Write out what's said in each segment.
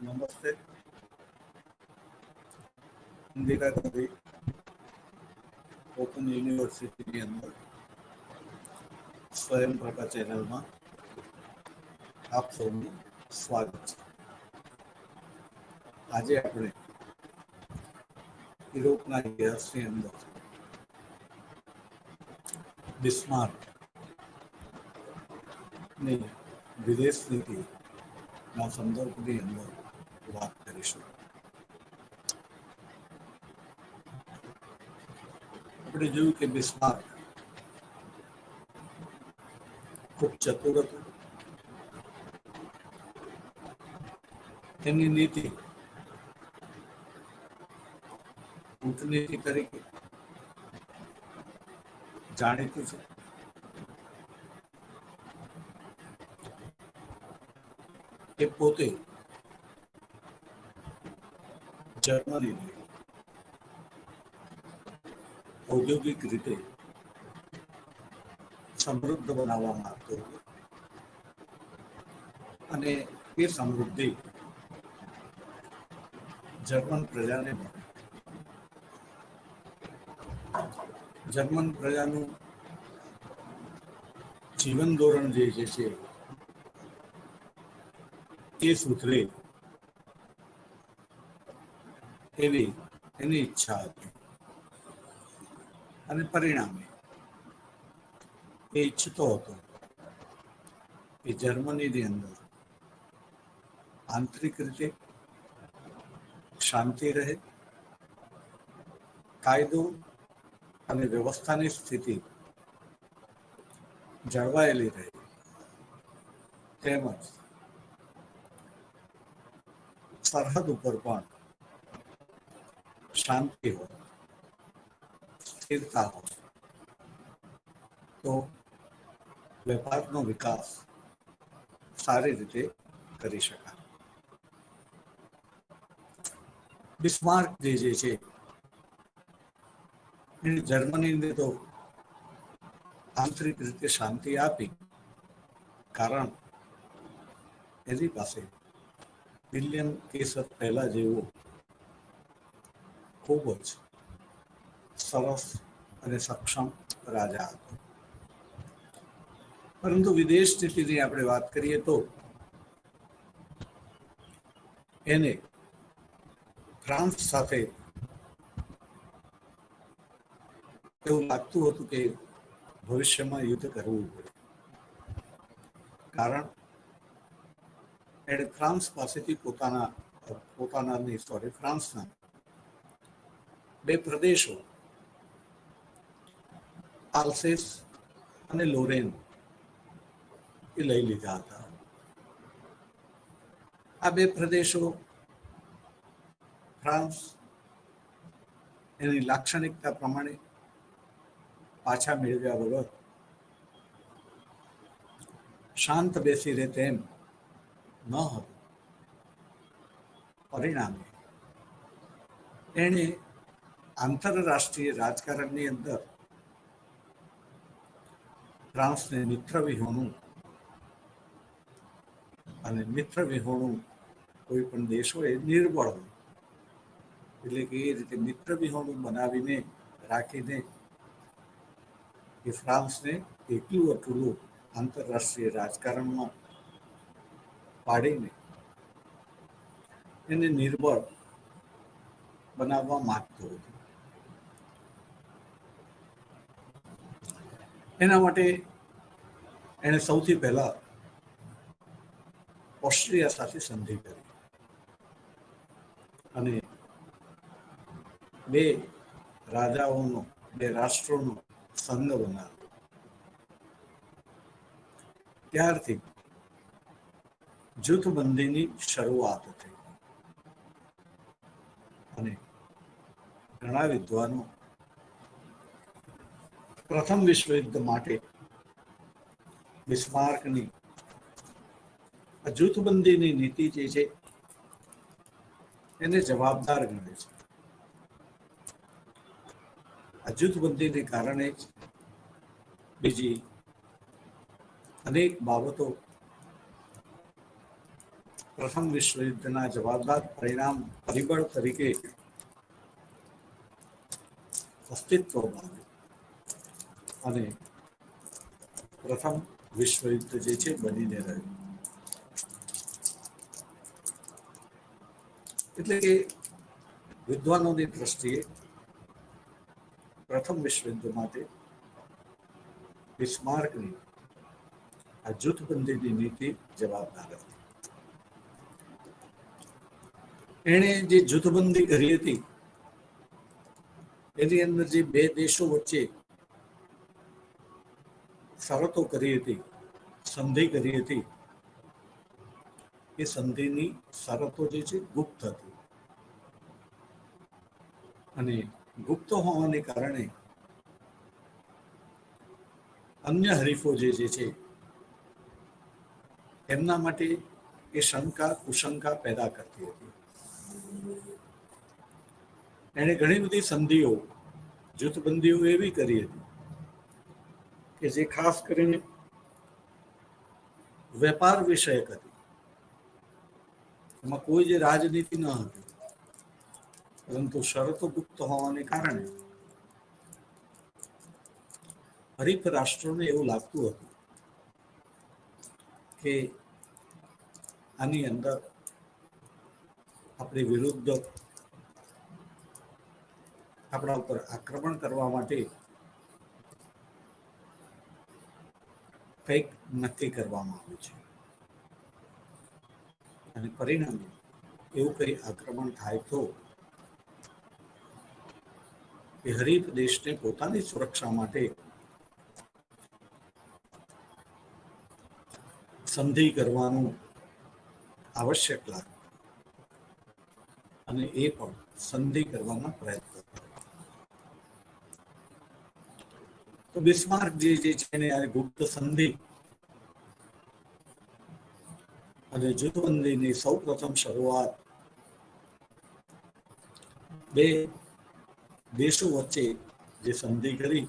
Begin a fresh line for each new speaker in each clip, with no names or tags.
નમસ્તે. ઇન્દિરા ગાંધી ઓપન યુનિવર્સિટીની અંદર સ્વયંપ્રભા ચેનલમાં આપ સૌનું સ્વાગત છે. આજે આપણે યુરોપના ઇતિહાસની અંદર બિસ્માર્કની વિદેશ નીતિના સંદર્ભની અંદર વાત કરીશું. આપણે જોયું કે બિસ્માર્ક ખૂબ ચતુર હતું. તેની નીતિ કૂટનીતિ તરીકે જાણીતી છે. એ પોતે જર્મનીને ઔદ્યોગિક રીતે સમૃદ્ધ બનાવવા માંગતો હતો અને એ સમૃદ્ધિ જર્મન પ્રજાને મળે. જર્મન પ્રજાનું જીવન ધોરણ જે છે એ સુધરે એવી એની ઈચ્છા હતી અને પરિણામે એ ઈચ્છતો હતો કે જર્મનીની અંદર આંતરિક રીતે શાંતિ રહે, કાયદો અને વ્યવસ્થાની સ્થિતિ જળવાયેલી રહે, તેમજ સરહદ ઉપર પણ શાંતિ હોય, સ્થિરતા હોય, તો વેપારનો વિકાસ સારી રીતે કરી શકાય. બિસ્માર્ક જે છે એને જર્મનીને તો આંતરિક રીતે શાંતિ આપી, કારણ એની પાસે વિલિયમ કેસર પહેલા જેવો ખૂબ જ સરસ અને સક્ષમ રાજા હતો. પરંતુ વિદેશ નીતિની આપણે વાત કરીએ તો એને ફ્રાન્સ સાથે એવું લાગતું હતું કે ભવિષ્યમાં યુદ્ધ કરવું પડે, કારણ એણે ફ્રાન્સ પાસેથી ફ્રાન્સના બે પ્રદેશો આલ્સેસ અને લોરેન એ લઈ લીધા હતા. આ બે પ્રદેશો ફ્રાન્સ એની લાક્ષણિકતા પ્રમાણે પાછા મેળવ્યા વગર શાંત બેસી રહે તેમ ન હતું. પરિણામે એણે આંતરરાષ્ટ્રીય રાજકારણની અંદર ફ્રાન્સને મિત્ર વિહોણું, અને મિત્ર વિહોણું કોઈ પણ દેશ હોય નિર્બળ હોય, એટલે કે એ રીતે મિત્ર વિહોણું બનાવીને રાખીને એ ફ્રાન્સને એકલું અટલું આંતરરાષ્ટ્રીય રાજકારણમાં પાડીને એને નિર્બળ બનાવવા માંગતો હતો. એના માટે એણે સૌથી પહેલા ઓસ્ટ્રિયા સાથે સંધિ કરી અને બે રાજાઓનો, બે રાષ્ટ્રોનો સંઘ બનાવ્યો. ત્યારથી જૂથબંધીની શરૂઆત થઈ અને ઘણા વિદ્વાનો પ્રથમ વિશ્વયુદ્ધ માટે બિસ્માર્કની જૂથબંધીની નીતિ જે છે એને જવાબદાર ગણે છે. આ જૂથબંધીને કારણે જ બીજી અનેક બાબતો પ્રથમ વિશ્વયુદ્ધના જવાબદાર પરિણામ પરિબળ તરીકે અસ્તિત્વમાં અને પ્રથમ વિશ્વયુદ્ધ જે છે બનીને રહ્યું. એટલે કે વિદ્વાનોની દ્રષ્ટિએ પ્રથમ વિશ્વયુદ્ધ માટે બિસ્માર્કની આ જૂથબંધીની નીતિ જવાબદાર હતી. એણે જે જૂથબંધી કરી હતી એની અંદર જે બે દેશો વચ્ચે શરતો કરી હતી, સંધિ કરી હતી, એ સંધિની શરતો જે છે ગુપ્ત હતી અને ગુપ્ત હોવાને કારણે અન્ય હરીફો જે છે એમના માટે એ શંકા કુશંકા પેદા કરતી હતી. એણે ઘણી બધી સંધિઓ જૂથબંધીઓ એવી કરી હતી કે જે ખાસ કરીને વેપાર વિષયક હતી. એમાં કોઈ જે રાજનીતિ ન હતી, પરંતુ શરતો ગુપ્ત હોવાને કારણે હરીફ રાષ્ટ્રોને એવું લાગતું હતું કે આની અંદર આપણી વિરુદ્ધ આપણા ઉપર આક્રમણ કરવા માટે કંઈક નક્કી કરવામાં આવ્યું છે અને પરિણામે એવું કંઈ આક્રમણ થાય તો એ હરીફ દેશને પોતાની સુરક્ષા માટે સંધિ કરવાનું આવશ્યક લાગે અને એ પણ સંધિ કરવાના પ્રયત્ન કરે. તો બિસ્માર્ક જે છે એને આ ગુપ્ત સંધિ અને જૂથબંધીની સૌ પ્રથમ શરૂઆત બે દેશો વચ્ચે જે સંધિ કરી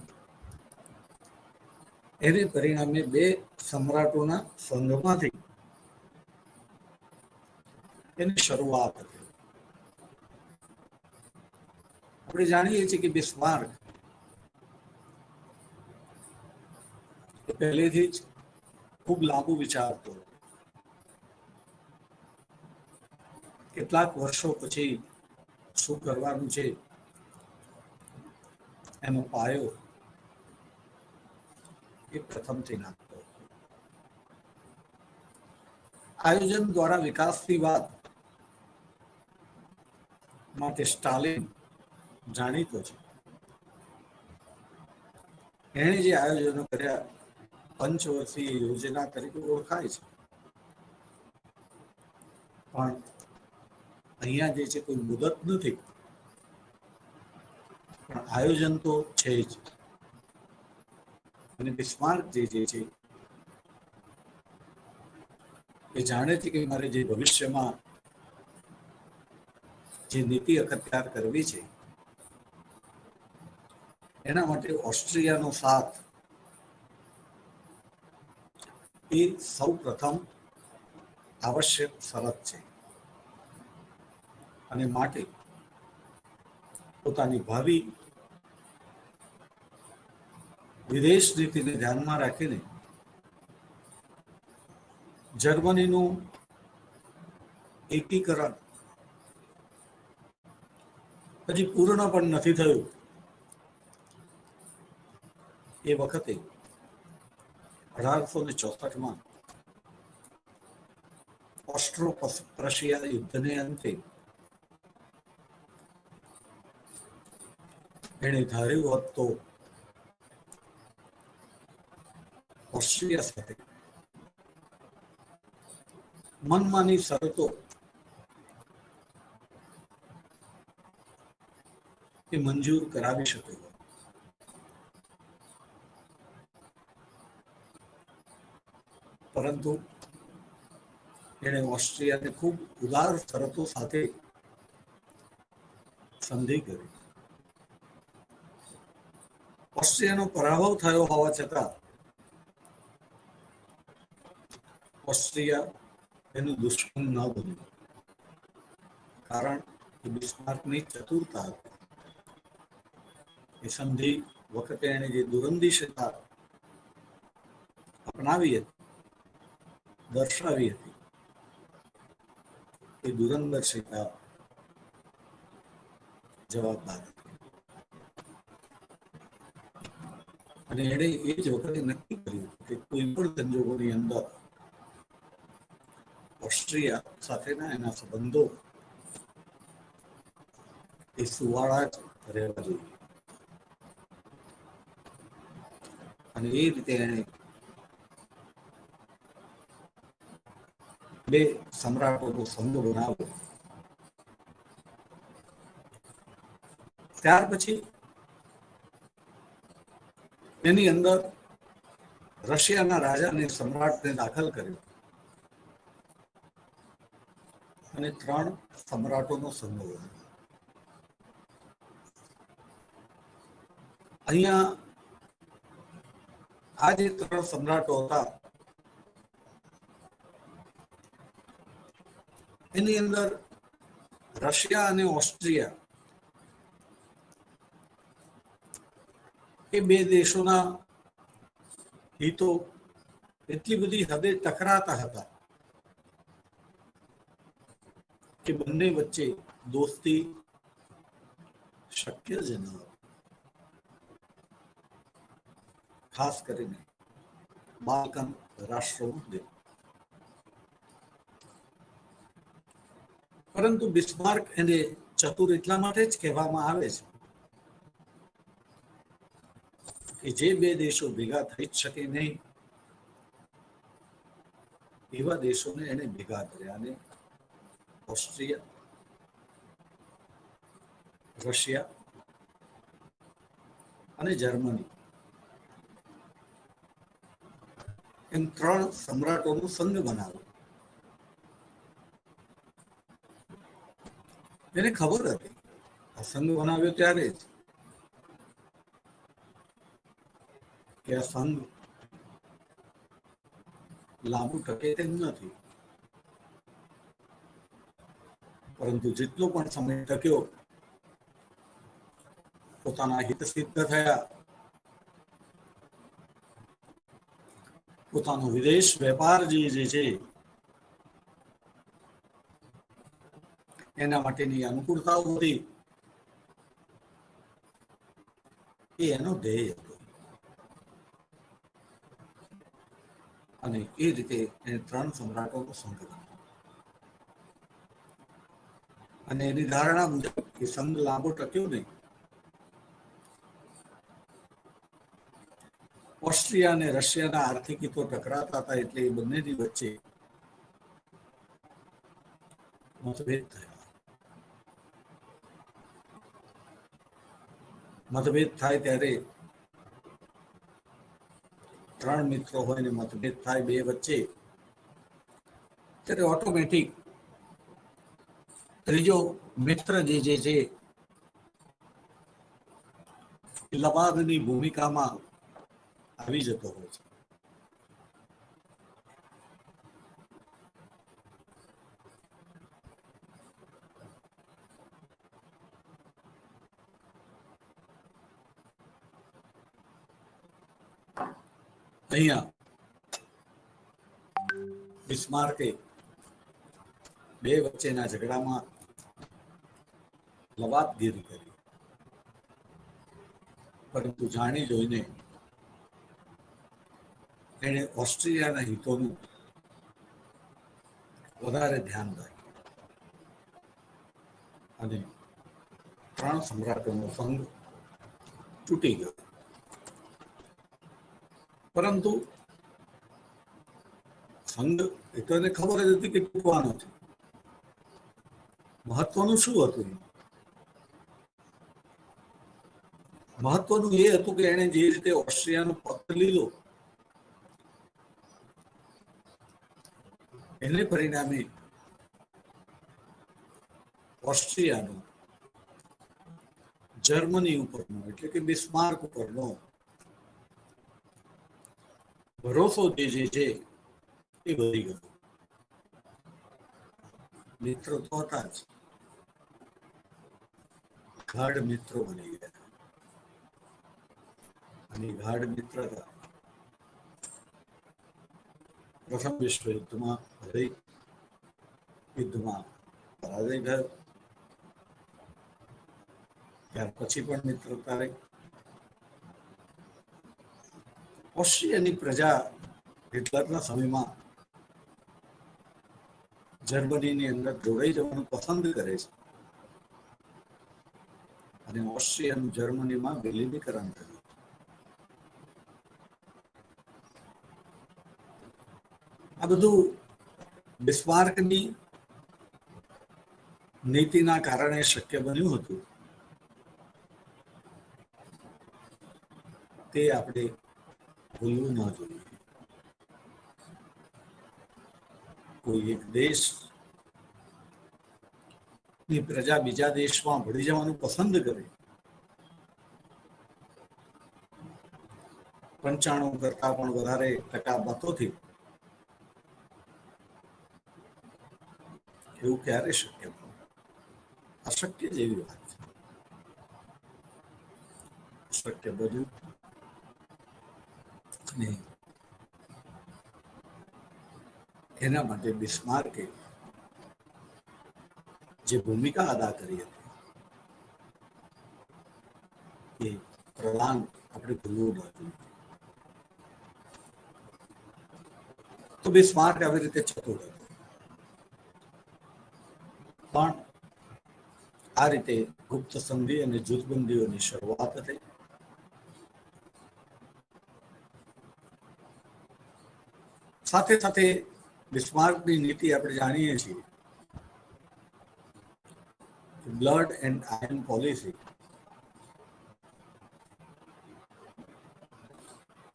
એને પરિણામે બે સમ્રાટોના સંઘમાંથી એની શરૂઆત હતી. આપણે જાણીએ છીએ કે બિસ્માર્ક પહેલેથી જ ખૂબ લાંબુ વિચારતો. કેટલાક વર્ષો પછી શું કરવાનું છે એનો પાયો એ પ્રથમથી નાખતો. આયોજન દ્વારા વિકાસની વાત માટે સ્ટાલિન જાણીતો છે. એણે જે આયોજનો કર્યા પંચવર્ષીય યોજના તરીકે ઓળખાય છે, પણ અહીંયા જે છે કોઈ મુદત નથી, પણ આયોજન તો છે જ. અને બિસ્માર્ક જે છે એ જાણે છે કે મારે જે ભવિષ્યમાં જે નીતિ અખત્યાર કરવી છે એના માટે ઓસ્ટ્રિયાનો સાથ એ સૌ પ્રથમ આવશ્યક શરત છે અને માટે પોતાની ભાવિ વિદેશ નીતિને ધ્યાનમાં રાખીને જર્મનીનું એકીકરણ હજી પૂર્ણ પણ નથી થયું એ વખતે 1864 ઓસ્ટ્રો પ્રશિયા યુદ્ધને અંતે એણે ધાર્યું હોત તો ઓસ્ટ્રિયા સાથે મનમાની શરતો એ મંજૂર કરાવી શકે, પરંતુ એણે ઓસ્ટ્રિયાને ખૂબ ઉદાર શરતો સાથે સંધિ કરી. ઓસ્ટ્રિયાનો પરાભવ થયો હોવા છતાં ઓસ્ટ્રિયા એનું દુશ્મન ન બન્યું, કારણ કે બિસ્માર્કની ચતુરતા હતી. એ સંધિ વખતે એને જે દૂરંદેશતા અપનાવી હતી, દર્શાવી હતી, એ દૂરંદેશતા જવાબદાર હતી. અને એણે એ જ વખતે નક્કી કર્યું કે કોઈ પણ સંજોગોની અંદર ઓસ્ટ્રિયા સાથેના એના સંબંધો એ સુવાળા જ રહેવા જોઈએ. અને એ રીતે એણે બે સમ્રાટોનો સંઘ બનાવ્યો. ત્યાર પછી એની અંદર રશિયાના રાજાને સમ્રાટને દાખલ કર્યો અને 3 સમ્રાટોનો સંઘ બન્યો. અહીંયા આ જે 3 સમ્રાટો હતા એની અંદર રશિયા અને ઓસ્ટ્રિયા એ બે દેશોના હિતો એટલી બધી હદે ટકરાતા હતા કે બંને વચ્ચે દોસ્તી શક્ય જ ન હતી. ખાસ કરીને બાલ્કન રાષ્ટ્રો મુદ્દે. પરંતુ બિસ્માર્ક એને ચતુર એટલા માટે જ કહેવામાં આવે છે કે જે બે દેશો ભેગા થઈ જ શકે નહીં એવા દેશોને એને ભેગા કર્યા. અને ઓસ્ટ્રિયા, રશિયા અને જર્મની એમ 3 સમ્રાટોનો સંઘ બનાવ્યો. એને ખબર હતી આ સંઘ બનાવ્યો ત્યારે જ કે આ સંઘ લાંબુ ટકે તેમ નથી. પરંતુ જેટલો પણ સમય ટક્યો, પોતાના હિત સિદ્ધ થયા, પોતાનો વિદેશ વેપાર જે છે એના માટેની અનુકૂળતાઓ હતી, એ એનો ધ્યેય હતો. અને એ રીતે એને 3 સમ્રાટોનો સંઘ બન્યો. અને એની ધારણા મુજબ એ સંઘ લાંબો ટક્યો નહીં. ઓસ્ટ્રિયા અને રશિયાના આર્થિક હિતો ટકરાતા હતા એટલે એ બંનેની વચ્ચે મતભેદ થયા. મતભેદ થાય ત્યારે 3 મિત્રો હોય ને મતભેદ થાય બે વચ્ચે, ત્યારે ઓટોમેટિક ત્રીજો મિત્ર જે છે એ લબાદની ભૂમિકામાં આવી જતો હોય છે. અહીંયા બિસ્માર્કે બે વચ્ચેના ઝઘડામાં લવાદગીરી કરી, પરંતુ જાણી જોઈને એણે ઓસ્ટ્રિયાના હિતોનું વધારે ધ્યાન રાખ્યું અને 3 સમ્રાટોનો સંઘ તૂટી ગયો. પરંતુ સંઘ એ તો એને ખબર જ હતી કે તૂટવાનો છે. મહત્વનું શું હતું? મહત્વનું એ હતું કે એણે જે રીતે ઓસ્ટ્રિયાનો પક્ષ લીધો એને પરિણામે ઓસ્ટ્રિયાનો જર્મની ઉપરનો એટલે કે બિસ્માર્ક ઉપરનો ભરોસો જે છે એ વધી ગયો. મિત્રો તો હતા જ, ગાઢ મિત્રો બની ગયા. અને ગાઢ મિત્રતા પ્રથમ વિશ્વ યુદ્ધમાં હૃદય યુદ્ધમાં પરાજય થયો, ત્યાર પછી પણ મિત્રતા રહી. ઓસ્ટ્રિયાની પ્રજા હિટલરના સમયમાં જર્મનીની અંદર જોડાઈ જવાનું પસંદ કરે છે અને ઓસ્ટ્રિયાનું જર્મનીમાં વિલીનીકરણ થયું. આ બધું બિસ્માર્કની નીતિના કારણે શક્ય બન્યું હતું. તે આપણે ભૂલવું ન જોઈએ. કોઈ એક દેશની પ્રજા બીજા દેશમાં ભળી જવાનું પસંદ કરે, 95% કરતા પણ વધારે ટકા મતોથી, એવું ક્યારે શક્ય બને? અશક્ય જેવી વાત છે. શક્ય બધું. અને એના માટે બિસ્માર્કે જે ભૂમિકા અદા કરી હતી એ પ્રદાન આપણે ભૂલવું ન જોઈએ. તો બિસ્માર્ક આવી રીતે ચતુર હતો. પણ આ રીતે ગુપ્ત સંધિ અને જૂથબંધીઓની શરૂઆત થઈ. સાથે સાથે બિસ્માર્કની નીતિ આપણે જાણીએ છીએ, બ્લડ એન્ડ આયર્ન પોલિસી,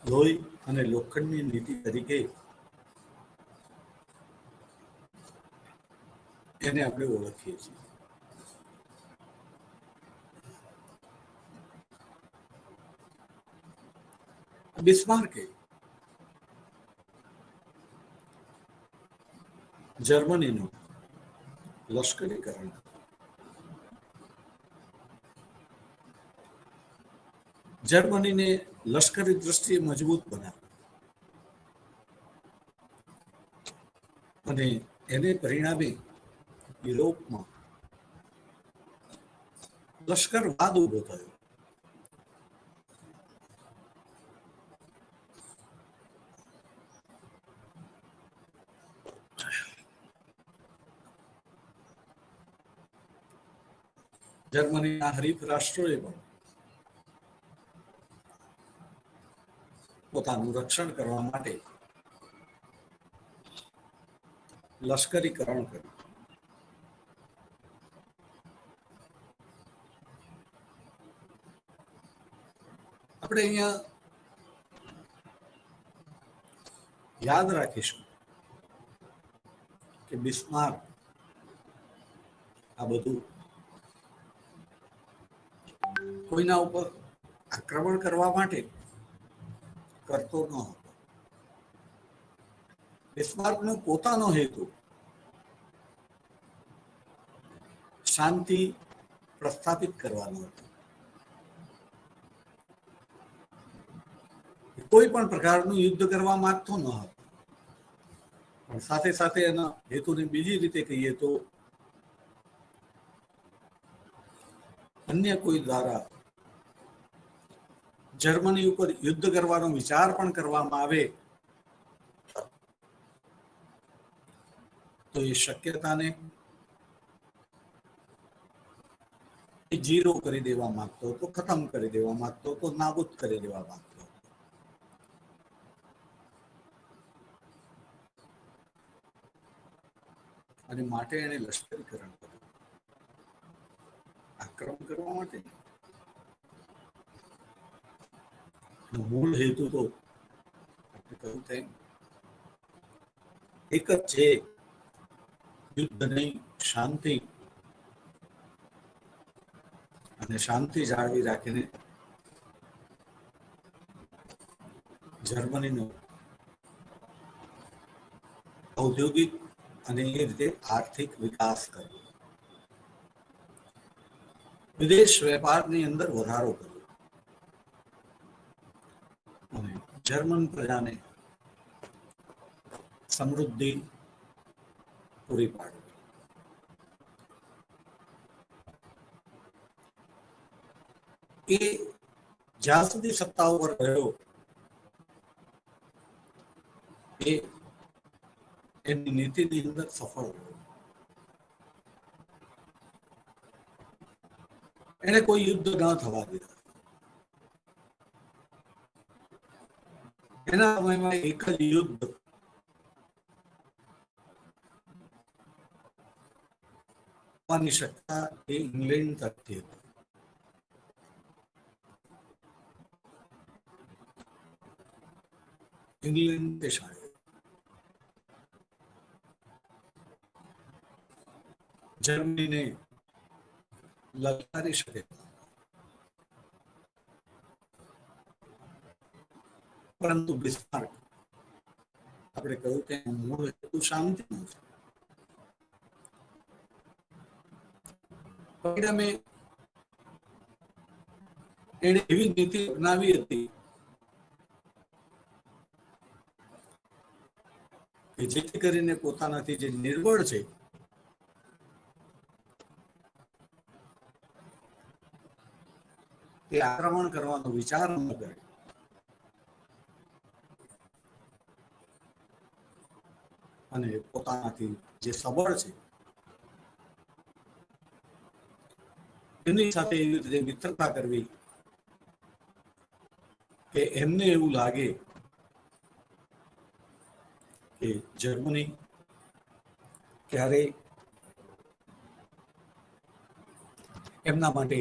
લોહી અને લોખંડની નીતિ તરીકે એને આપણે ઓળખીએ છીએ. બિસ્માર્કે જર્મનીનું લશ્કરીકરણ, જર્મનીને લશ્કરી દ્રષ્ટિએ મજબૂત બનાવી અને એને પરિણામે યુરોપમાં લશ્કરવાદ ઉભો થયો. જર્મનીના હરીફ રાષ્ટ્રોએ પણ પોતાનું રક્ષણ કરવા માટે લશ્કરીકરણ કર્યું. આપણે અહીંયા યાદ રાખીશું કે બિસ્માર્ક આ બધું કોઈના ઉપર આક્રમણ કરવા માટે કરતો ન હતો. બિસ્માર્કનો પોતાનો હેતુ શાંતિ પ્રસ્થાપિત કરવાનો હતો. કોઈ પણ પ્રકારનું યુદ્ધ કરવા માંગતો ન હતો, પણ સાથે સાથે એના હેતુને બીજી રીતે કહીએ તો અન્ય કોઈ દ્વારા જર્મની ઉપર યુદ્ધ કરવાનો વિચાર પણ કરવામાં આવે તો એ શક્યતાને જીરો કરી દેવા માંગતો હતો, ખતમ કરી દેવા માંગતો હતો, નાબૂદ કરી દેવા માંગતો હતો. અને માટે એને લશ્કરીકરણ કર્યું, આક્રમણ કરવા માટે. મૂળ હેતુ તો આપણે કહ્યું તેમ એક જ છે, યુદ્ધ નહીં, શાંતિ. અને શાંતિ જાળવી રાખીને જર્મનીનો ઔદ્યોગિક અને એ રીતે આર્થિક વિકાસ કર્યો, વિદેશ વેપારની અંદર વધારો કર્યો અને જર્મન પ્રજાને સમૃદ્ધિ પૂરી પાડી. એ જ્યાં સુધી સત્તા ઉપર રહ્યો એ એની નીતિની અંદર સફળ રહ્યો. એને કોઈ યુદ્ધ ન થવા દીધા. એના સમયમાં એક જ યુદ્ધ ની સત્તા એ ઇંગ્લેન્ડ તરફથી હતી. ઇંગ્લેન્ડ દેશ આવ્યો. જર્મનીને લલકારી શકે, પરંતુ બિસ્માર્ક આપણે કહ્યું કે મૂળ હેતુ શાંતિનું છે. પરિણામે એણે એવી નીતિ અપનાવી હતી કે જેથી કરીને પોતાનાથી જે નિર્બળ છે તે આક્રમણ કરવાનો વિચાર ન કરે, અને પોતાનાથી જે સબળ છે એની સાથે એવી રીતે મિત્રતા કરવી કે એમને એવું લાગે કે જર્મની ક્યારેય એમના માટે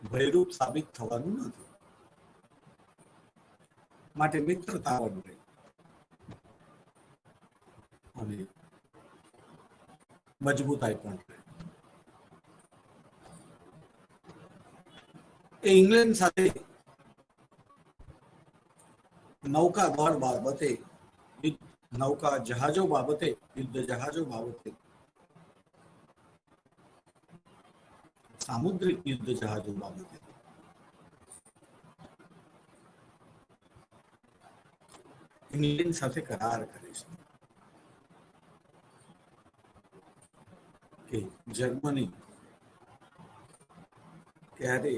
ભયરૂપ સાબિત થવાનું નથી, માટે મિત્રતા બને અને મજબૂતાઈ પણ રહે. એ ઇંગ્લેન્ડ સાથે નૌકા દળ બાબતે, નૌકા જહાજો બાબતે, યુદ્ધ જહાજો બાબતે, સામુદ્રિક યુદ્ધ જહાજો બાબતે ઇંગ્લેન્ડ સાથે કરાર કરે છે કે જર્મની ક્યારે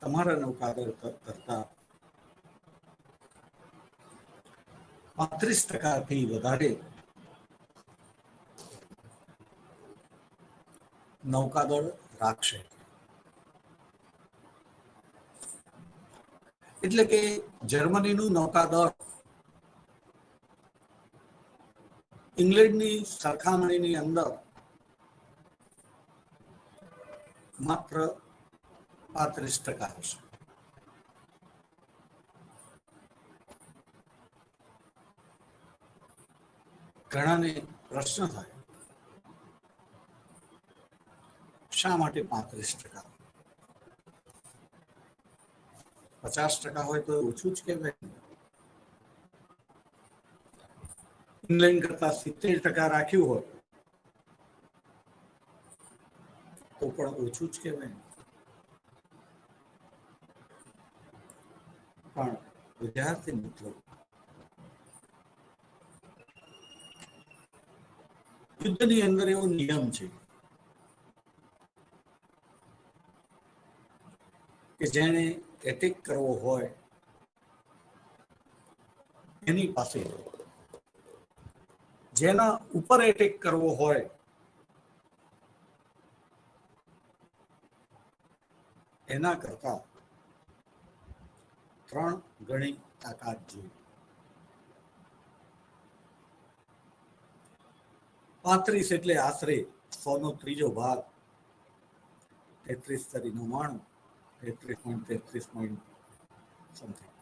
તમારા નૌકાદળ કરતા 35% વધારે નૌકાદળ રાખશે. એટલે કે જર્મનીનું નૌકાદળ ઇંગ્લેન્ડની સરખામણીની અંદર માત્ર 35% હશે. ઘણાને પ્રશ્ન થાય, શા માટે 35%? 50% હોય તો ઓછું જ કહેવાય. ઇંગ્લેન્ડ કરતા 70% રાખ્યું હોય તો પણ ઓછું જ કહેવાય. પણ વિદ્યાર્થી મિત્રો, યુદ્ધની અંદર એવો નિયમ છે કે જેને એટેક કરવો હોય એની પાસે, જેના ઉપર એટેક કરવો હોય એના કરતા 3 ગણી તાકાત જોઈએ. 35 એટલે આશરે 100 નો 3 ભાગ, 33 * 99, 33.33 સમથિંગ.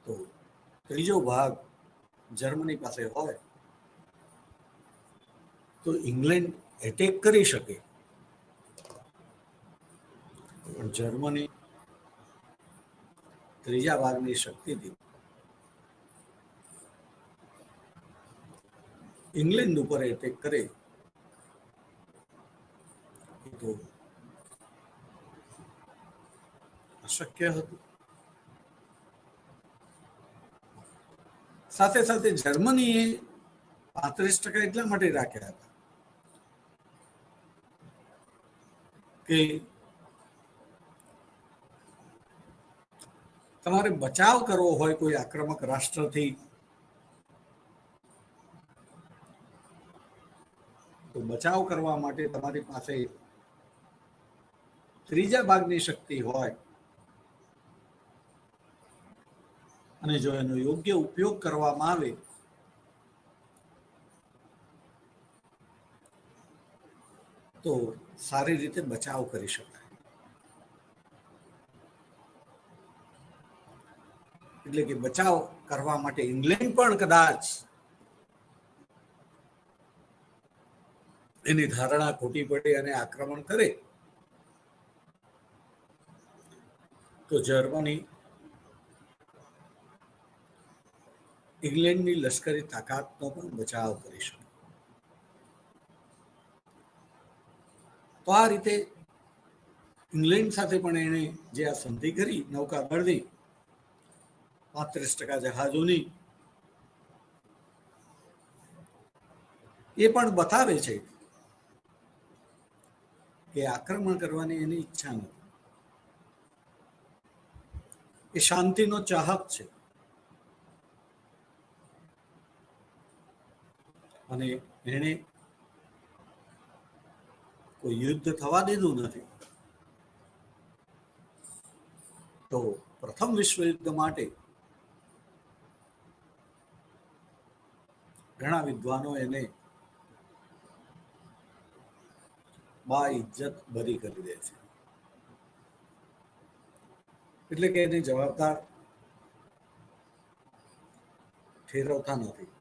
તો 3 ભાગ જર્મની પાસે હોય તો ઇંગ્લેન્ડ એટેક કરી શકે, પણ જર્મની ત્રીજા ભાગની શક્તિથી ઇંગ્લેન્ડ ઉપર એટેક કરે તો અશક્ય હતું. સાથે સાથે જર્મનીએ 35% એટલા માટે રાખ્યા હતા કે તમારે બચાવ કરવો હોય કોઈ આક્રમક રાષ્ટ્રથી તો બચાવ કરવા માટે તમારી પાસે ત્રીજા ભાગની શક્તિ હોય અને જો એનો યોગ્ય ઉપયોગ કરવામાં આવે તો સારી રીતે બચાવ કરી શકાય. એટલે કે બચાવ કરવા માટે ઇંગ્લેન્ડ પણ કદાચ એની ધારણા ખોટી પડે અને આક્રમણ કરે તો જર્મની ઇંગ્લેન્ડની લશ્કરી તાકાતનો પણ બચાવ કરી શકે. તો આ રીતે ઇંગ્લેન્ડ સાથે પણ એણે જે આ સંધિ કરી નૌકાદળની 35% જહાજોની, એ પણ બતાવે છે કે આક્રમણ કરવાની એની ઈચ્છા નથી. એ શાંતિનો ચાહક છે અને એણે કોઈ યુદ્ધ થવા દીધું નથી. તો પ્રથમ વિશ્વયુદ્ધ માટે ઘણા વિદ્વાનો એને બા ઇજ્જત બરી કરી દે છે. એટલે કે એને જવાબદાર ઠેરવતા નથી.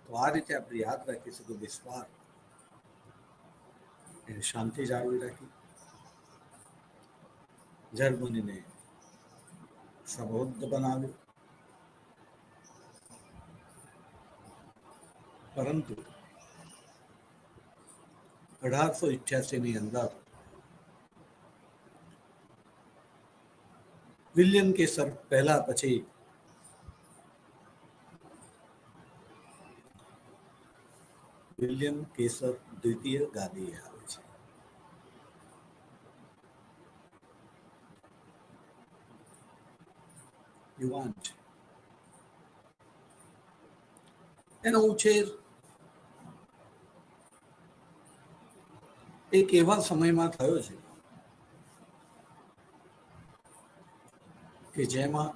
તો આ રીતે આપણે યાદ રાખીશું કે બિસ્માર્ક એને શાંતિ જાળવી રાખી, જર્મનીને સમૃદ્ધ બનાવ્યું, પરંતુ 1888 અંદર વિલિયમ કેસર પહેલા પછી વિલિયમ કેસર દ્વિતીય ગાદીએ આવે છે. યુવાન છે. એનો ઉછેર એક એવા સમયમાં થયો છે કે જેમાં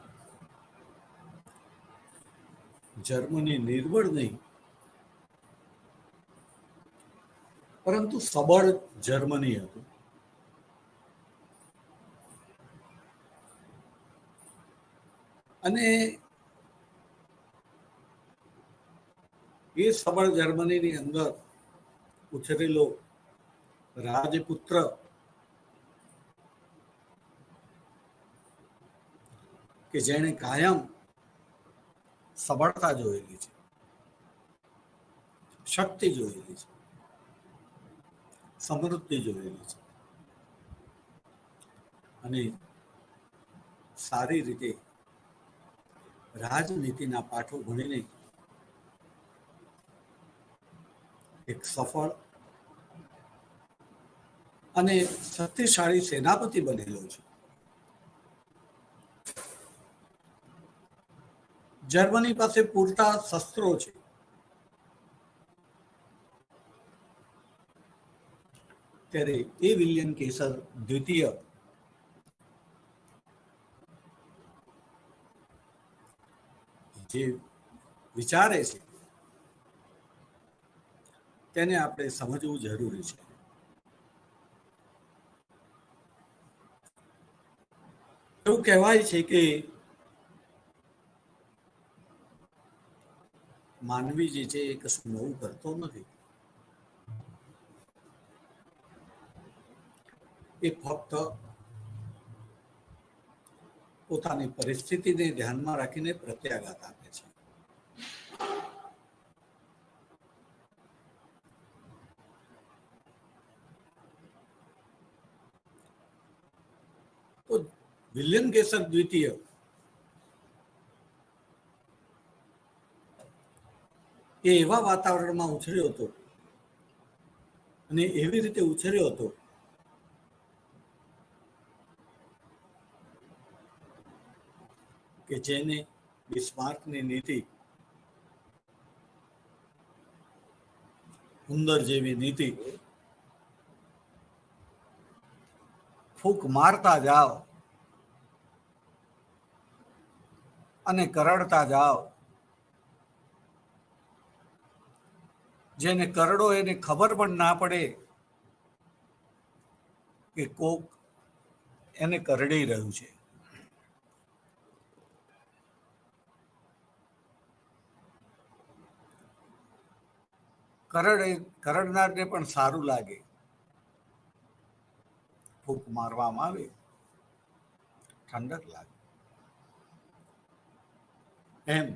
જર્મની નિર્બળ નહીં પરંતુ સબળ જર્મની હતું. અને એ સબળ જર્મનીની અંદર ઉછરેલો રાજપુત્ર કે જેણે કાયમ સબળતા જોયેલી છે, શક્તિ જોયેલી છે, સમૃદ્ધિ જોયેલી છે અને સારી રીતે રાજનીતિના પાઠો ભણીને એક સફળ અને શક્તિશાળી સેનાપતિ બનેલો છે. જર્મની પાસે પૂરતા શસ્ત્રો છે. ત્યારે એ વિલિયમ કેસર દ્વિતીય જે વિચારે છે તેને આપણે સમજવું જરૂરી છે. એવું કહેવાય છે કે માનવી જે છે એ કશું નવું કરતો નથી. એ ફક્ત પોતાની પરિસ્થિતિને ધ્યાનમાં રાખીને પ્રત્યાઘાત આપે છે. તો વિલિયમ કેસર દ્વિતીય એ એવા વાતાવરણમાં ઉછર્યો હતો અને એવી રીતે ઉછર્યો હતો કે જેને બિસ્માર્કની નીતિ, ઉંદર જેવી નીતિ, ફૂંક મારતા જાઓ અને કરડતા જાઓ, જેને કરડો એને ખબર પણ ના પડે કે કોક એને કરડી રહ્યું છે. કરડનારને પણ સારું લાગે, ફૂંક મારવામાં આવે, ઠંડક લાગે. એમ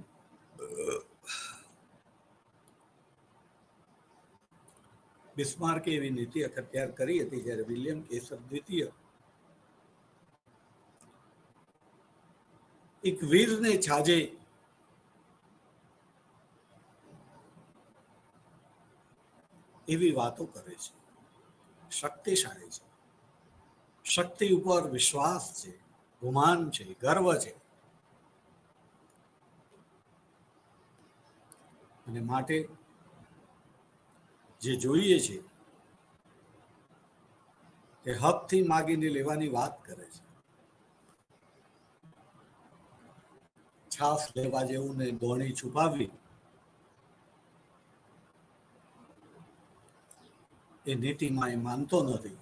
બિસ્માર્કે એવી નીતિ અખત્યાર કરી હતી, જ્યારે વિલિયમ કેસર દ્વિતીય એક વીરને છાજે એવી વાતો કરે છે. શક્તિશાળી છે, શક્તિ ઉપર વિશ્વાસ છે, ગુમાન છે, ગર્વ છે, અને માટે જે જોઈએ છે તે હકથી માગીને લેવાની વાત કરે છે. છાસ લેવા જેવું ને દોણી છુપાવી એ નીતિમાં એ માનતો નથી.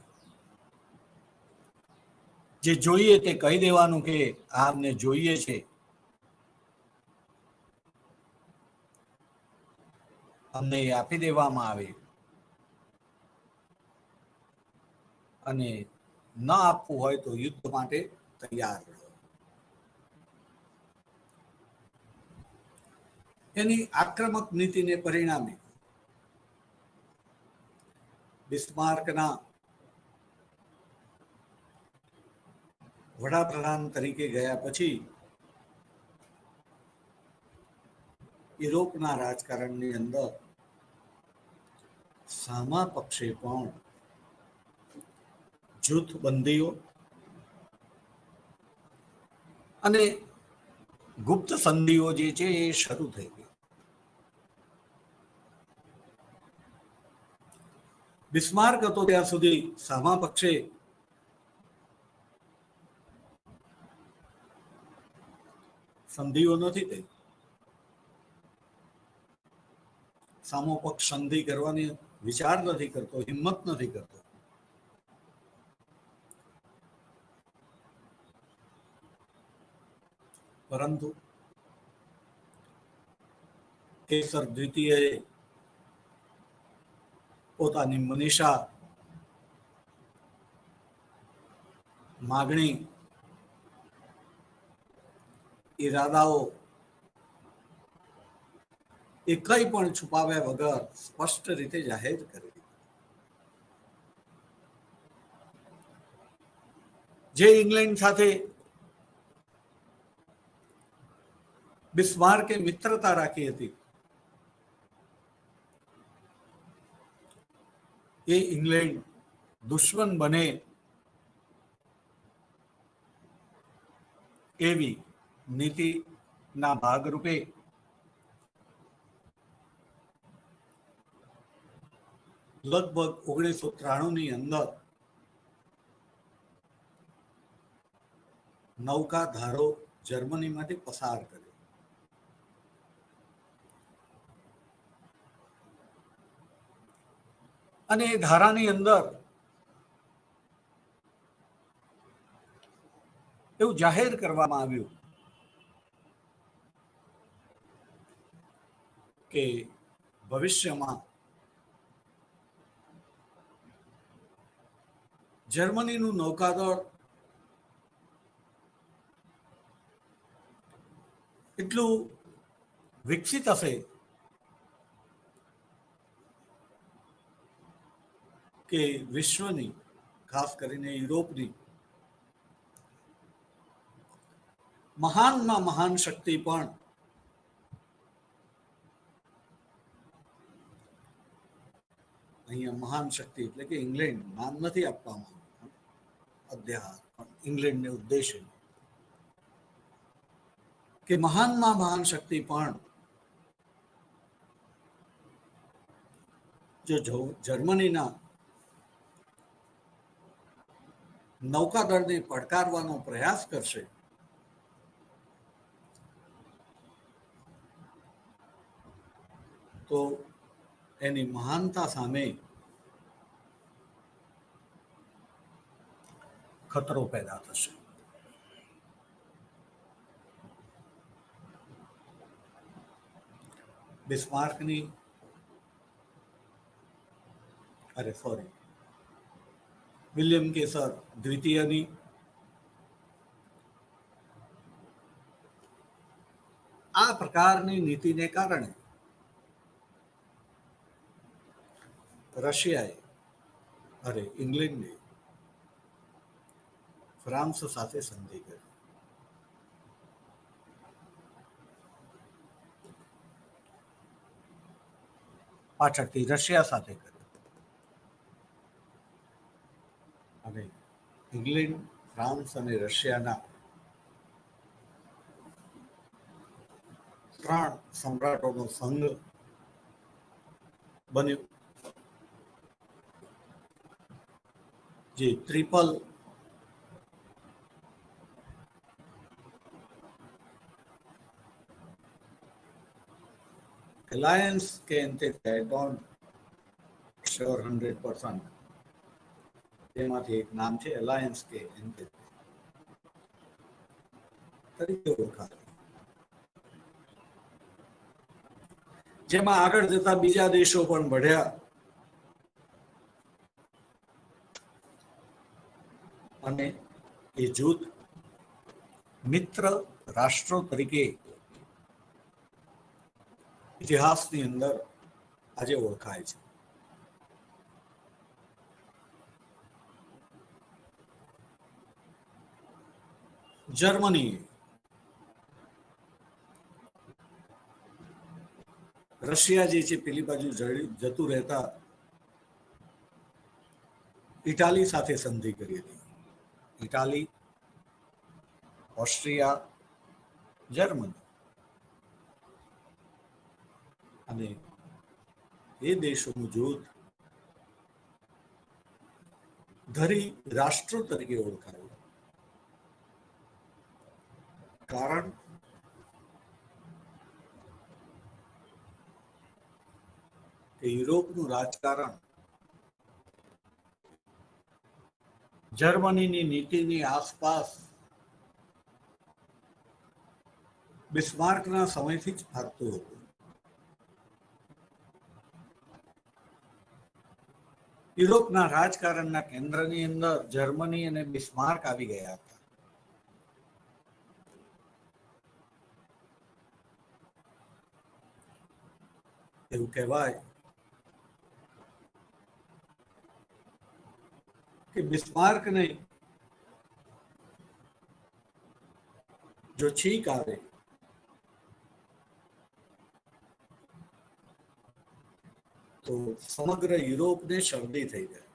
જે જોઈએ તે કહી દેવાનું કે આ અમને જોઈએ છે, અમને એ આપી દેવામાં આવે, અને ન આપવું હોય તો યુદ્ધ માટે તૈયાર રહો. એની આક્રમક નીતિને પરિણામે બિસ્માર્કના વડાપ્રધાન તરીકે ગયા પછી યુરોપના રાજકારણની અંદર સામા પક્ષે પણ જૂથબંધીઓ અને ગુપ્ત સંધિઓ જે છે એ શરૂ થઈ ગઈ. બિસ્માર્ક હતો ત્યાં સુધી સામા પક્ષે સંધિઓ નથી થઈ. સામો પક્ષ સંધિ કરવાની વિચાર નથી કરતો, હિંમત નથી કરતો. પરંતુ કેસર દ્વિતીયએ પોતાની મનીષા, માગણી, ઈરાદાઓ એ કંઈ પણ છુપાવ્યા વગર સ્પષ્ટ રીતે જાહેર કરી. જે ઇંગ્લેન્ડ સાથે બિસ્માર્કે મિત્રતા રાખી હતી, એ ઇંગ્લેન્ડ દુશ્મન બને એવી નીતિના ભાગરૂપે લગભગ 1993 અંદર નૌકા ધારો જર્મનીમાંથી પસાર કર્યો. અને એ ધારાની અંદર એવું જાહેર કરવામાં આવ્યું કે ભવિષ્યમાં જર્મનીનું નૌકાદળ એટલું વિકસિત હશે કે વિશ્વની, ખાસ કરીને યુરોપની મહાનમાં મહાન શક્તિ પણ અહીંયા મહાન શક્તિ એટલે કે ઇંગ્લેન્ડ નામ નથી આપવામાં અધ્યાહાર, પણ ઇંગ્લેન્ડને ઉદ્દેશે કે મહાનમાં મહાન શક્તિ પણ જો જર્મનીના નૌકાદળને પડકારવાનો પ્રયાસ કરશે તો એની મહાનતા સામે ખતરો પેદા થશે. બિસ્માર્કની વિલિયમ કેસર દ્વિતીયની આ પ્રકારની નીતિને કારણે ઇંગ્લેન્ડે ફ્રાન્સ સાથે સંધિ કરી. પાછળથી રશિયા સાથે કરી અને ઇંગ્લેન્ડ, ફ્રાન્સ અને રશિયાના 3 સમ્રાટોનો સંઘ બન્યો, જે ટ્રિપલ alliance के अंतर्गत I don't sure 100%. તેમાંથી એક નામ છે અલાયન્સ કે અંતર્ગત તરીકે ઓળખાય, જેમાં આગળ જતા બીજા દેશો પણ બઢ્યા અને એ જૂથ મિત્ર રાષ્ટ્રો તરીકે ઇતિહાસની અંદર આજે ઓળખાય છે. જર્મની રશિયા જે છે પેલી બાજુ જતું રહેતા ઇટાલી સાથે સંધિ કરી હતી. ઇટાલી, ઓસ્ટ્રિયા, જર્મની અને એ દેશોનું જૂથ ધરી રાષ્ટ્રો તરીકે ઓળખાયું. કારણ કે યુરોપનું રાજકારણ જર્મનીની નીતિની આસપાસ બિસ્માર્કના સમયથી જ ફરતું હતું. યુરોપના રાજકારણના કેન્દ્રની અંદર જર્મની અને બિસ્માર્ક આવી ગયા હતા. એવું કહેવાય કે બિસ્માર્કને જો છીંક આવે તો સમગ્ર યુરોપને શરદી થઈ જાય.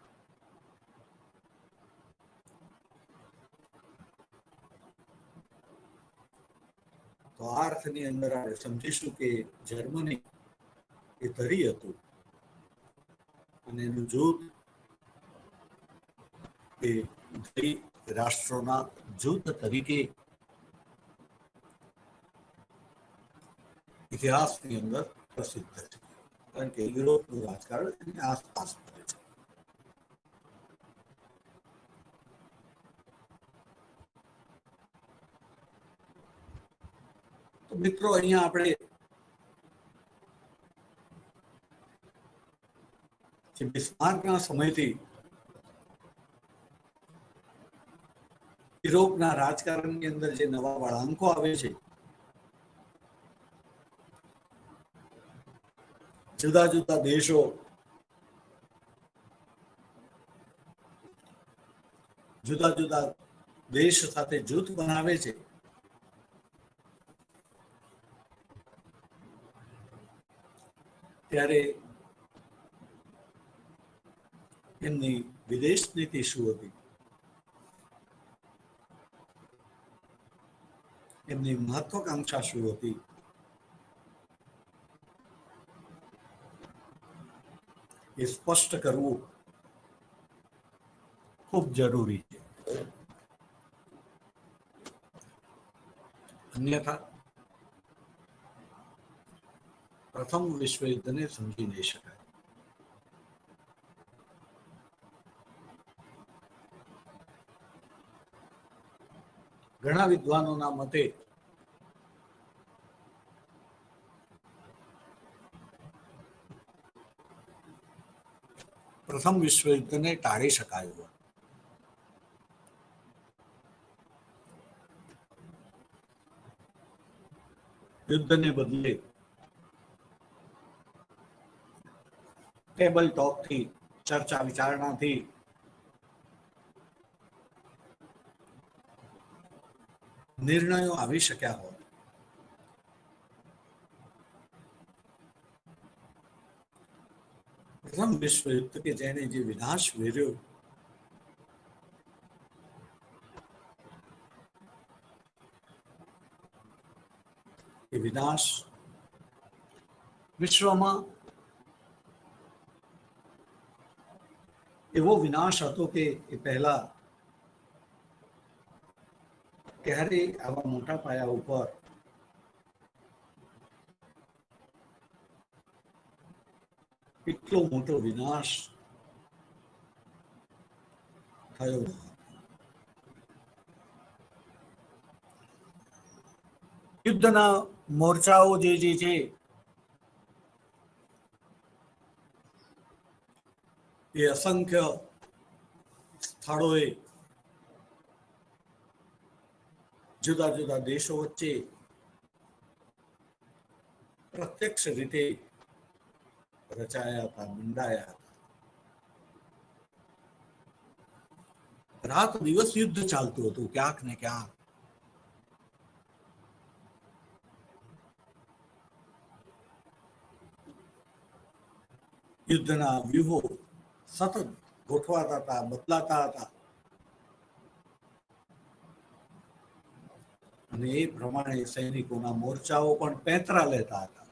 તો આ અર્થની અંદર આપણે સમજીશું કે જર્મની એ ધરી હતું અને એનું જૂથ એ ધરી રાષ્ટ્રોના જૂથ તરીકે ઇતિહાસની અંદર પ્રસિદ્ધ છે, કારણ કે યુરોપનું રાજકારણ એની આસપાસ ફરે છે. તો મિત્રો, અહીંયા આપણે કે બિસ્માર્કના સમયથી યુરોપના રાજકારણની અંદર જે નવા વળાંકો આવે છે, જુદા જુદા દેશો જુદા જુદા દેશ સાથે જૂથ બનાવે છે, ત્યારે એમની વિદેશ નીતિ શું હતી, એમની મહત્વાકાંક્ષા શું હતી, એ સ્પષ્ટ કરવું ખૂબ જરૂરી છે. અન્યથા પ્રથમ વિશ્વયુદ્ધને સમજી નહીં શકાય. ઘણા વિદ્વાનોના મતે પ્રથમ વિશ્વયુદ્ધને ટાળી શકાયું. યુદ્ધને બદલે ટેબલ ટોકથી, ચર્ચા વિચારણાથી નિર્ણયો આવી શક્યા હોત. પ્રથમ વિશ્વયુદ્ધ કે જેને જે વિનાશ વેર્યો, એ વિનાશ વિશ્વમાં એવો વિનાશ હતો કે એ પહેલા ક્યારે આવા મોટા પાયા ઉપર એટલો મોટો વિનાશ થયો. યુદ્ધના મોરચાઓ જે છે એ અસંખ્ય સ્થળોએ જુદા જુદા દેશો વચ્ચે પ્રત્યક્ષ રીતે રચાયા હતા, મંડાયા હતા. રાત દિવસ યુદ્ધ ચાલતું હતું ક્યાંક ને ક્યાંક. યુદ્ધના વ્યૂહો સતત ગોઠવાતા હતા, બદલાતા હતા, અને એ પ્રમાણે સૈનિકોના મોરચાઓ પણ પેંતરા લેતા હતા.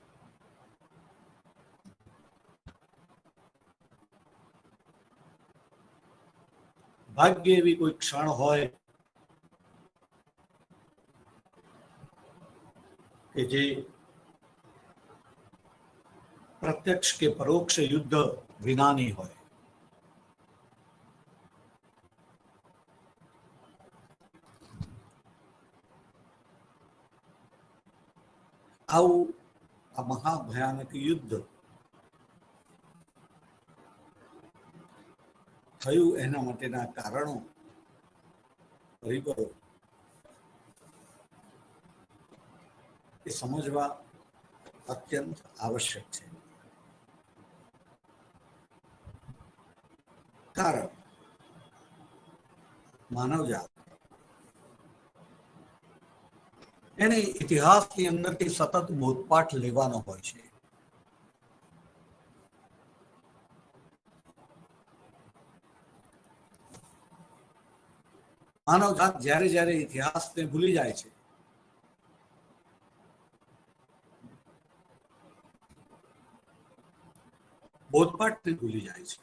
ભાગ્ય એવી કોઈ ક્ષણ હોય કે જે પ્રત્યક્ષ કે પરોક્ષ યુદ્ધ વિનાની હોય. આવું આ મહાભયાનક યુદ્ધ થયું એના માટેના કારણો, પરિબળો એ સમજવા અત્યંત આવશ્યક છે. કારણ માનવજાત એને ઇતિહાસની અંદરથી સતત બોધપાઠ લેવાનો હોય છે. માનવજાત જ્યારે જ્યારે ઇતિહાસને ભૂલી જાય છે, બોધપાઠને ભૂલી જાય છે,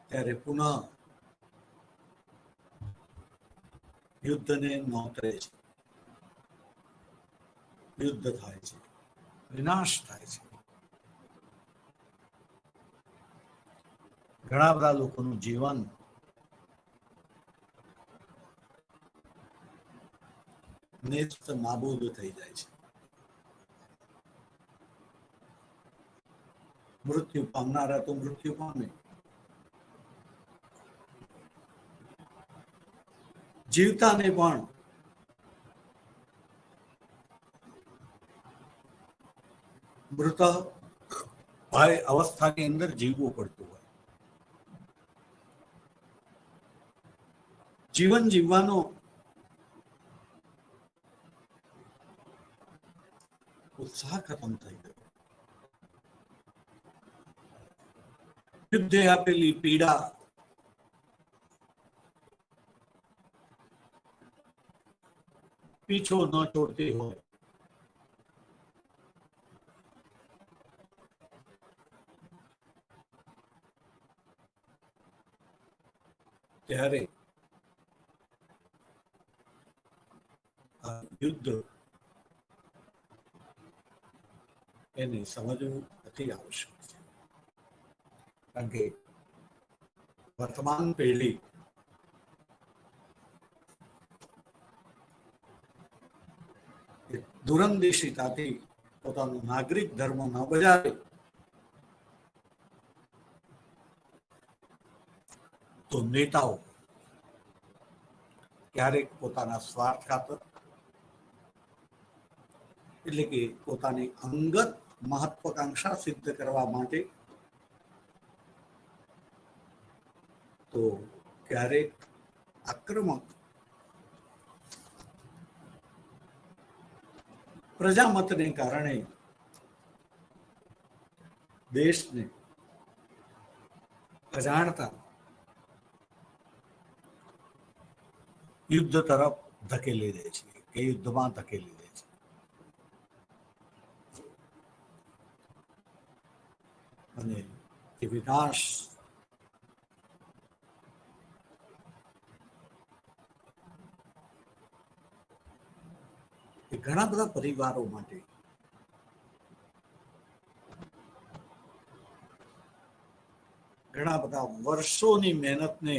ત્યારે પુનઃ યુદ્ધને નોતરે છે, યુદ્ધ થાય છે, વિનાશ થાય છે. ઘણા બધા લોકોનું જીવન નેસ્ત નાબૂદ થઈ જાય છે. મૃત્યુ પામનારા તો મૃત્યુ પામે, જીવતાને પણ મૃત અવસ્થાની અંદર જીવવું પડતું હોય. જીવન જીવવાનો ઉત્સાહ ખતમ થઈ ગયો. યુદ્ધે આપેલી પીડા પીછો ન છોડતી હોય, ત્યારે આ યુદ્ધ એને સમજવું નથી આવશ્યક છે. કારણ કે વર્તમાન પેઢી દૂરંદેશિતાથી પોતાનો નાગરિક ધર્મ ન બજાવે તો નેતાઓ ક્યારેક પોતાના સ્વાર્થ ખાતર, એટલે કે પોતાની અંગત મહત્વાકાંક્ષા સિદ્ધ કરવા માટે, તો ક્યારેક આક્રમક પ્રજામતને કારણે દેશને અજાણતા યુદ્ધ તરફ ધકેલી દે છે, કે યુદ્ધમાં ધકેલી દે છે. અને એ વિનાશ એ ઘણા બધા પરિવારો માટે ઘણા બધા વર્ષોની મહેનતને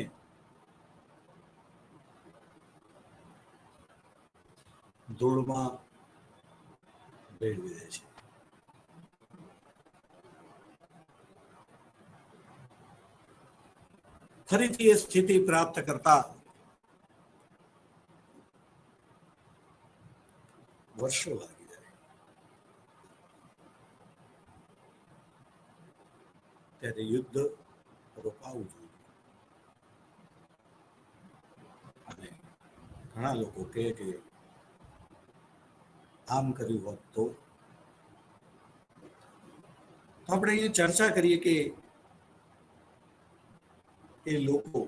ધૂળમાં ભેળવી દે છે. ફરીથી એ સ્થિતિ પ્રાપ્ત કરતા વર્ષો લાગી જાય. ત્યારે યુદ્ધ રોકાવું જોઈએ. અને ઘણા લોકો કહે કે આમ કર્યું હોત તો આપણે અહીંયા ચર્ચા કરીએ કે એ લોકો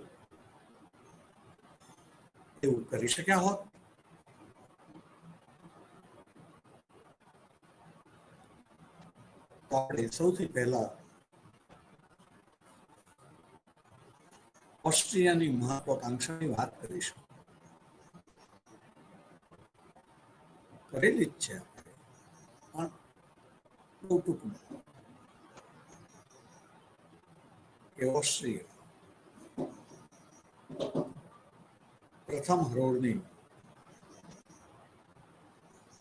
એવું કરી શક્યા હોત. તો આપણે સૌથી પહેલા ઓસ્ટ્રિયાની મહત્વાકાંક્ષાની વાત કરીશું. કરેલી જ છે આપણે, પણ બહુ ટૂંકમાં, કે ઓસ્ટ્રિયા પ્રથમ હરોળની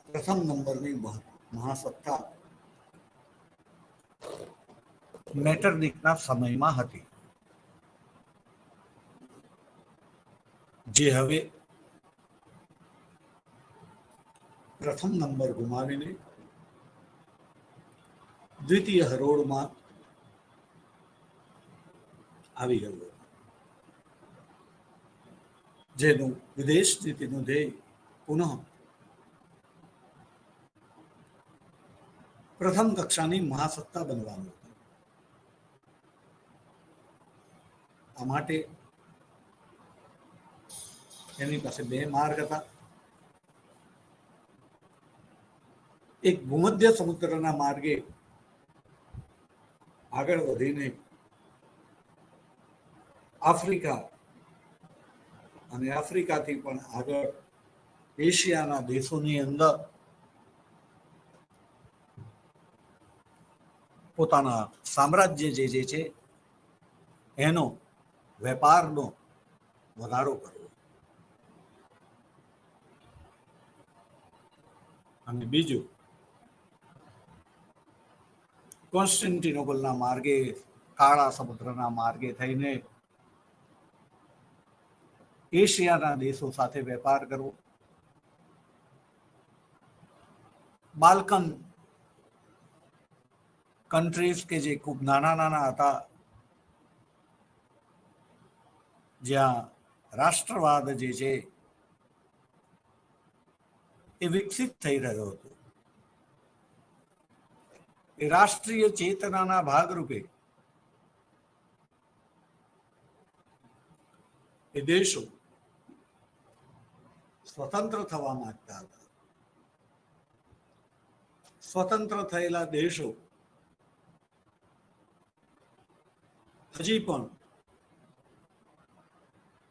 પ્રથમ નંબરની મહાસત્તા મેટરનિકના સમયમાં હતી, જે હવે પ્રથમ નંબર ગુમાવીને દ્વિતીય હરોળમાં આવી ગયું, જેનું વિદેશ નીતિનું ધ્યેય પુનઃ પ્રથમ કક્ષાની મહાસત્તા બનવાનું હતું. આ માટે એની પાસે બે માર્ગ હતા. એક ભૂમધ્ય સમુદ્રના માર્ગે આગળ વધીને આફ્રિકા અને આફ્રિકાથી પણ આગળ એશિયાના દેશોની અંદર પોતાના સામ્રાજ્ય જે છે એનો વેપારનો વધારો કરવો, અને બીજું કોન્સ્ટન્ટિનોપલના માર્ગે, કાળા સમુદ્રના માર્ગે થઈને એશિયાના દેશો સાથે વેપાર કરવો, બાલ્કન કન્ટ્રીઝ કે જે ખૂબ નાના નાના હતા, જ્યાં રાષ્ટ્રવાદ જે છે એ વિકસિત થઈ રહ્યો હતો, એ રાષ્ટ્રીય ચેતનાના ભાગરૂપે એ દેશો સ્વતંત્ર થવા માંગતા હતા. સ્વતંત્ર થયેલા દેશો હજી પણ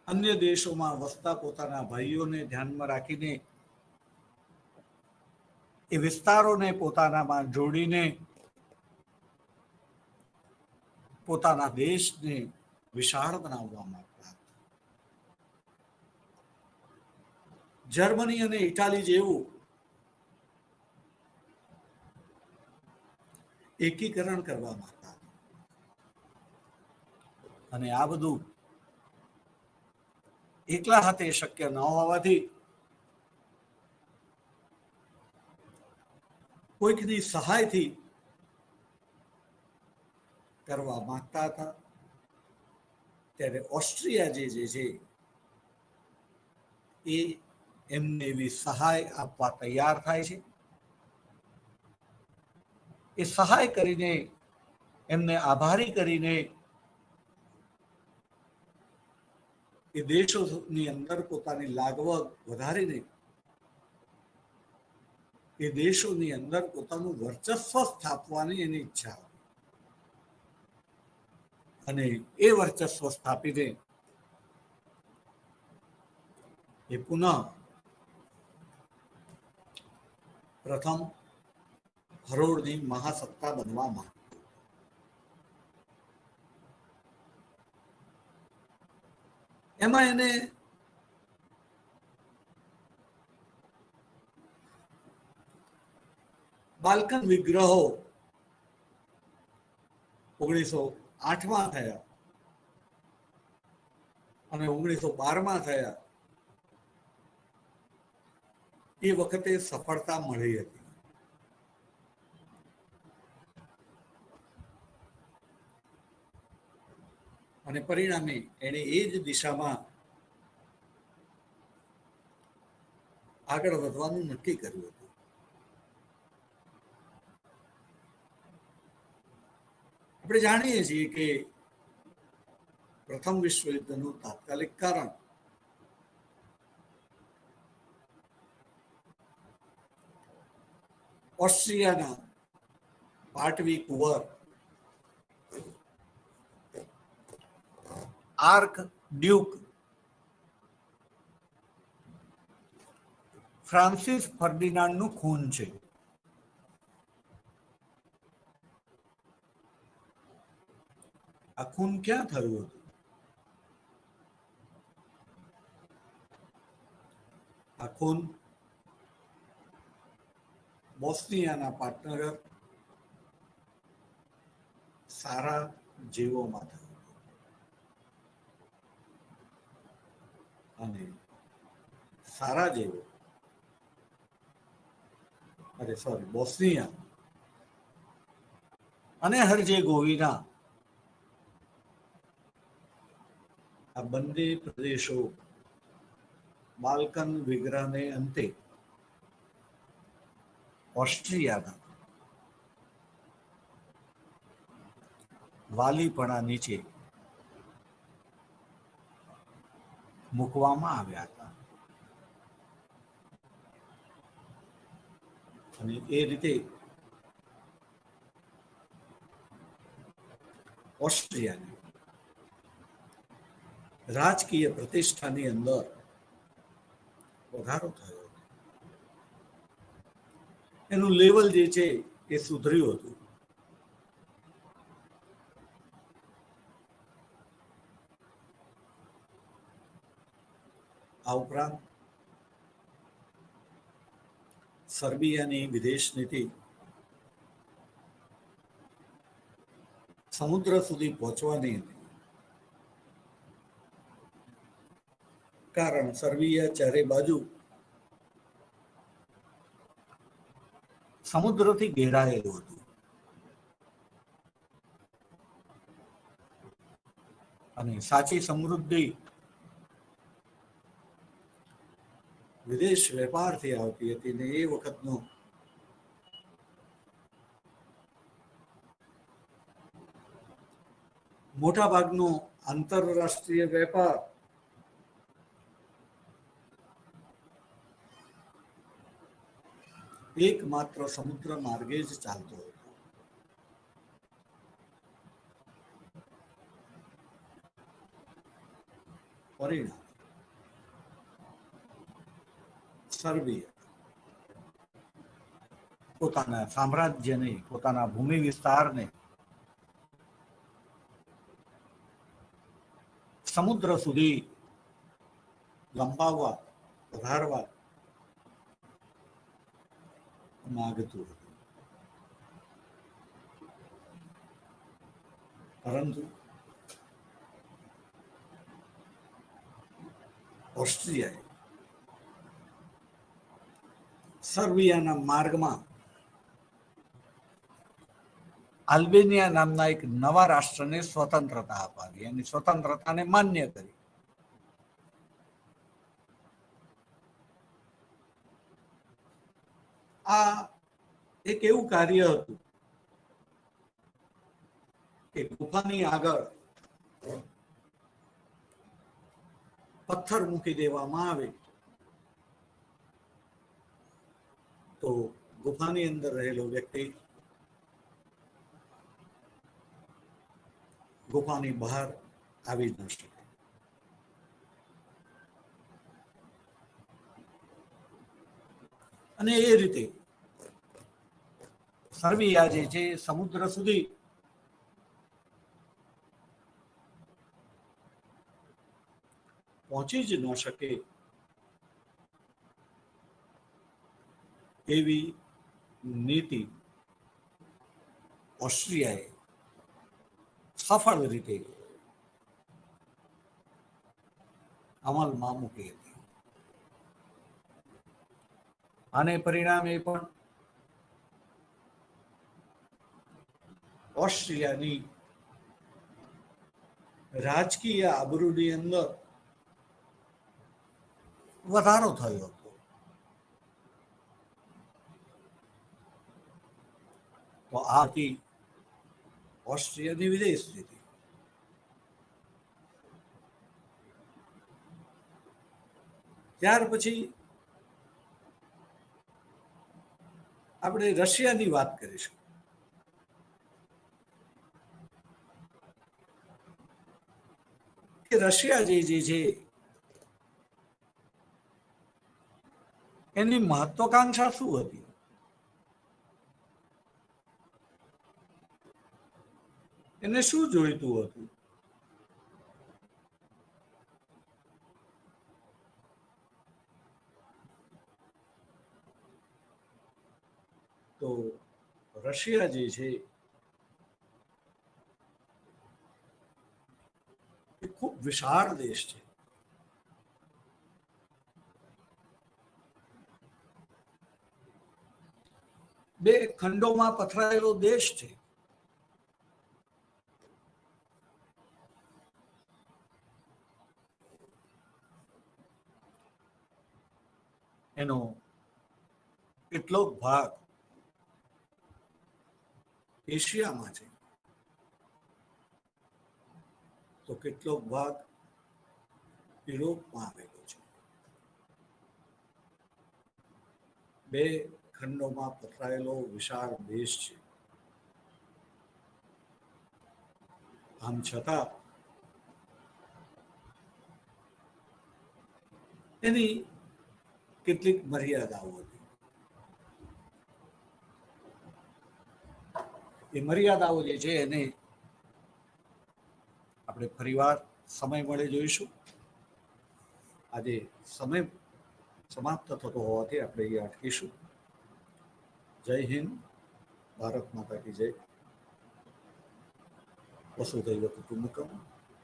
અન્ય દેશોમાં વસતા પોતાના ભાઈઓને ધ્યાનમાં રાખીને એ વિસ્તારોને પોતાનામાં જોડીને પોતાના દેશને વિશાળ બનાવવા માંગતા હતા. જર્મની અને ઇટાલી જેવું એકીકરણ કરવા માંગતા હતા. અને આ બધું એકલા હાથે શક્ય ન હોવાથી કોઈકની સહાયથી કરવા માંગતા હતા. ત્યારે ઓસ્ટ્રિયા જે છે એ એમને એવી સહાય આપવા તૈયાર થાય છે. એ સહાય કરીને, એમને આભારી કરીને એ દેશોની અંદર પોતાની લાગવગ વધારીને એ દેશોની અંદર પોતાનું વર્ચસ્વ સ્થાપવાની એની ઈચ્છા હતી. અને એ વર્ચસ્વ સ્થાપીને એ પુનઃ પ્રથમ હરોળની મહાસત્તા બનવામાં એમાં એને બાલ્કન વિગ્રહો 1908માં થયા અને 1912માં થયા. એ વખતે સફળતા મળી હતી. અને પરિણામે એને એ જ દિશામાં આગળ વધવાનું નક્કી કર્યું હતું. આપણે જાણીએ છીએ કે પ્રથમ વિશ્વ યુદ્ધનું તાત્કાલિક કારણ ઓસ્ટ્રિયાના પાટવી કુંવર આર્ક ડ્યુક ફ્રાન્સિસ ફર્ડિનાન્ડનું ખૂન છે. આ ખૂન ક્યાં થયું હતું? આ ખૂન બોસ્નિયાના પાટનગર સારા જેવોમાં થયું. અને સારા જેવો બોસ્નિયા અને હર્જેગોવિના આ બંને પ્રદેશો બાલ્કન વિગ્રહને અંતે ઓસ્ટ્રિયાના વાલીપણા નીચે મૂકવામાં આવ્યા હતા. અને એ રીતે ઓસ્ટ્રિયાની રાજકીય પ્રતિષ્ઠાની અંદર વધારો થયો. એનું લેવલ જે છે એ સુધર્યું હતું. આ ઉપરાંત સર્બિયાની વિદેશ નીતિ સમુદ્ર સુધી પહોંચવાની હતી, કારણ સર્બિયા ચારે બાજુ સમુદ્રથી ઘેરાયેલું હતું અને સાચી સમૃદ્ધિ વિદેશ વેપારથી આવતી હતી ને એ વખતનો મોટા ભાગનો આંતરરાષ્ટ્રીય વેપાર એકમાત્ર સમુદ્ર માર્ગે જ ચાલતો હતો. પરિણામ સર્બિયા પોતાના સામ્રાજ્યને, પોતાના ભૂમિ વિસ્તારને સમુદ્ર સુધી લંબાવવા, વધારવા માંગતું હતું, પરંતુ ઓસ્ટ્રિયાએ સર્બિયાના માર્ગમાં આલ્બેનિયા નામના એક નવા રાષ્ટ્રને સ્વતંત્રતા અપાવી અને સ્વતંત્રતાને માન્ય કરી. આ એક એવું કાર્ય હતું કે ગુફાની આગળ પથ્થર મૂકી દેવામાં આવે તો ગુફાની અંદર રહેલો વ્યક્તિ ગુફાની બહાર આવી ન શકે. અને એ રીતે સર્બિયા જે છે સમુદ્ર સુધી પહોંચી જ ન શકે એવી નીતિ ઓસ્ટ્રિયાએ સફળ રીતે અમલમાં મૂકી હતી. અને પરિણામે પણ ઓસ્ટ્રિયાની રાજકીય આબરૂની અંદર વધારો થયો હતો. તો આ હતી ઓસ્ટ્રિયાની વિદેશ નીતિ. ત્યાર પછી આપણે રશિયાની વાત કરીશું. કે રશિયા જે છે એની મહત્વાકાંક્ષા શું હતી? એને શું જોઈતું હતું? તો રશિયા જે છે એ ખૂબ વિશાળ દેશ છે. બે ખંડોમાં પથરાયેલો દેશ છે. એનો કેટલોક ભાગ એશિયામાં છે તો કેટલોક ભાગ યુરોપમાં આવેલો છે. બે ખંડોમાં પથરાયેલો વિશાળ દેશ છે. આમ છતાં એની કેટલીક મર્યાદાઓ હતી. એ મર્યાદાઓ જે છે એને આપણે ફરીવાર સમય મળે જોઈશું. આજે સમય સમાપ્ત થતો હોવાથી આપણે અહીંયા અટકીશું. જય હિન્દ, ભારત માતા કી જય. વસુધૈવ કુટુંબકમ.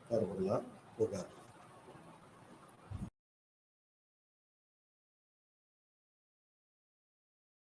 સર્વલા ભોગા.